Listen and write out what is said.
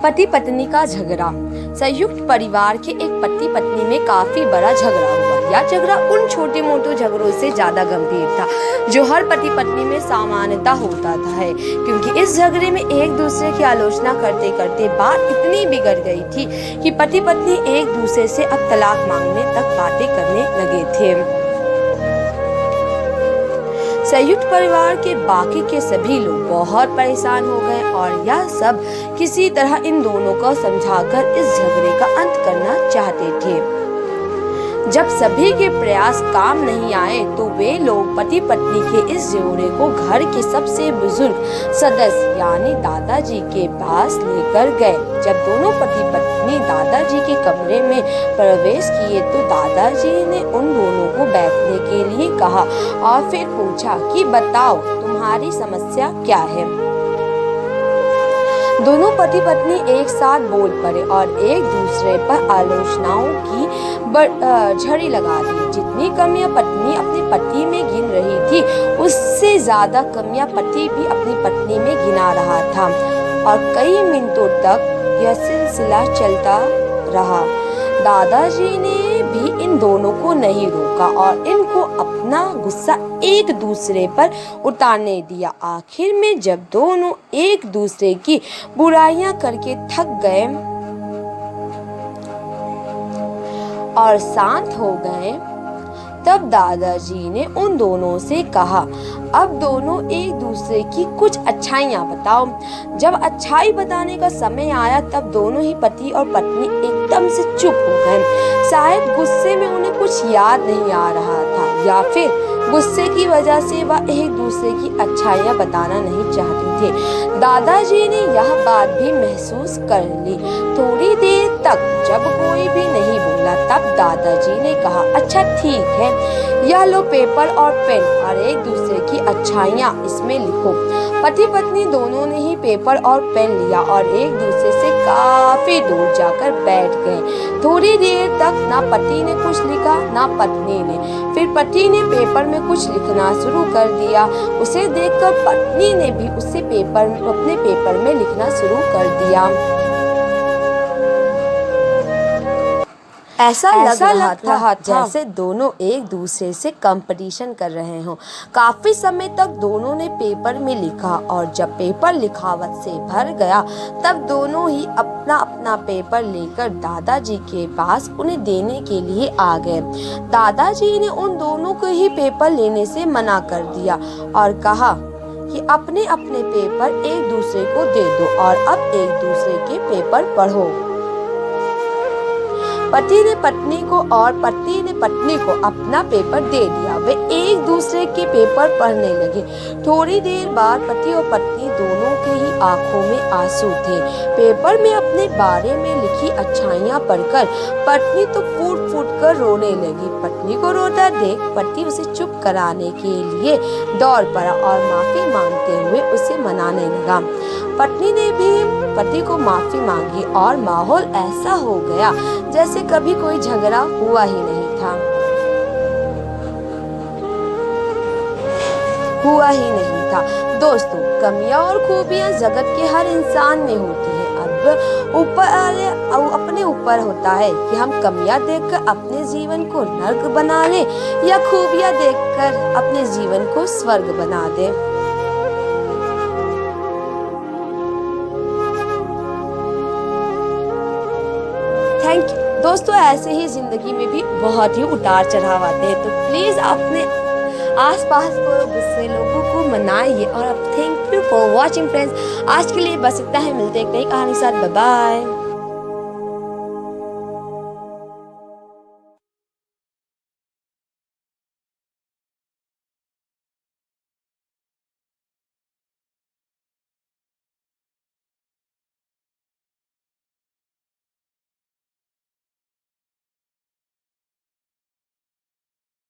पति पत्नी का झगड़ा। संयुक्त परिवार के एक पति पत्नी में काफी बड़ा झगड़ा हुआ। यह झगड़ा उन छोटे मोटे झगड़ों से ज्यादा गंभीर था जो हर पति पत्नी में सामान्यतः होता था क्योंकि इस झगड़े में एक दूसरे की आलोचना करते करते बात इतनी बिगड़ गई थी कि पति पत्नी एक दूसरे से अब तलाक मांगने तक बातें करने लगे थे। संयुक्त परिवार के बाकी के सभी लोग बहुत परेशान हो गए और यह सब किसी तरह इन दोनों को समझाकर इस झगड़े का अंत करना चाहते थे। जब सभी के प्रयास काम नहीं आए तो वे लोग पति पत्नी के इस जोड़े को घर के सबसे बुजुर्ग सदस्य यानी दादाजी के पास लेकर गए। जब दोनों पति पत्नी दादाजी के कमरे में प्रवेश किए तो दादाजी ने उन दोनों को बैठने के लिए कहा और फिर पूछा कि बताओ तुम्हारी समस्या क्या है। दोनों पति पत्नी एक साथ बोल पड़े और एक दूसरे पर आलोचनाओं की झड़ी लगा दी। जितनी कमियां पत्नी अपने पति में गिन रही थी उससे ज्यादा कमियां पति भी अपनी पत्नी में गिना रहा था और कई मिनटों तक यह सिलसिला चलता रहा। दादाजी ने भी इन दोनों को नहीं रोका और इनको अपना गुस्सा एक दूसरे पर उतारने दिया। आखिर में जब दोनों एक दूसरे की बुराइयां करके थक गए और शांत हो गए तब दादाजी ने उन दोनों से कहा अब दोनों एक दूसरे की कुछ अच्छाइयाँ बताओ। जब अच्छाई बताने का समय आया तब दोनों ही पति और पत्नी एकदम से चुप हो गए। शायद गुस्से में उन्हें कुछ याद नहीं आ रहा था या फिर गुस्से की वजह से वह एक दूसरे की अच्छाइयाँ बताना नहीं चाहते थे। दादाजी ने यह बात भी महसूस कर ली। थोड़ी देर तक जब कोई भी नहीं बोला तब दादाजी ने कहा अच्छा ठीक है, यह लो पेपर और पेन और एक दूसरे की अच्छाइयाँ इसमें लिखो। पति पत्नी दोनों ने ही पेपर और पेन लिया और एक दूसरे से काफी दूर जाकर बैठ गए। थोड़ी देर तक ना पति ने कुछ लिखा ना पत्नी ने। फिर पति ने पेपर में कुछ लिखना शुरू कर दिया। उसे देखकर पत्नी ने भी अपने पेपर में लिखना शुरू कर दिया। ऐसा लग रहा था जैसे दोनों एक दूसरे से कंपटीशन कर रहे हों। काफी समय तक दोनों ने पेपर में लिखा और जब पेपर लिखावट से भर गया तब दोनों ही अपना अपना पेपर लेकर दादाजी के पास उन्हें देने के लिए आ गए। दादाजी ने उन दोनों को ही पेपर लेने से मना कर दिया और कहा कि अपने अपने पेपर एक दूसरे को दे दो और अब एक दूसरे के पेपर पढ़ो। पति ने पत्नी को और पति ने पत्नी को अपना पेपर दे दिया। वे एक दूसरे के पेपर पढ़ने लगे। थोड़ी देर बाद पति और पत्नी दोनों के ही आंखों में आंसू थे। पेपर में अपने बारे में लिखी अच्छाइयाँ पढ़कर पत्नी तो फूट फूट कर रोने लगी। पत्नी को रोता देख पति उसे चुप कराने के लिए दौड़ पड़ा और माफी मांगते हुए उसे मनाने लगा। पत्नी ने भी पति को माफी मांगी और माहौल ऐसा हो गया जैसे कभी कोई झगड़ा हुआ ही नहीं था। दोस्तों, कमियां और खूबियां जगत के हर इंसान में होती है। अब अपने ऊपर होता है कि हम कमियां देखकर अपने जीवन को नर्क बना लें या खूबियां देखकर अपने जीवन को स्वर्ग बना दें। Thank you. दोस्तों, ऐसे ही जिंदगी में भी बहुत ही उतार चढ़ाव आते हैं तो प्लीज अपने आसपास को गुस्से लोगों को मनाइए। और अब thank you for watching friends. आज के लिए बस इतना ही। मिलते हैं एक नई कहानी के साथ। Bye bye.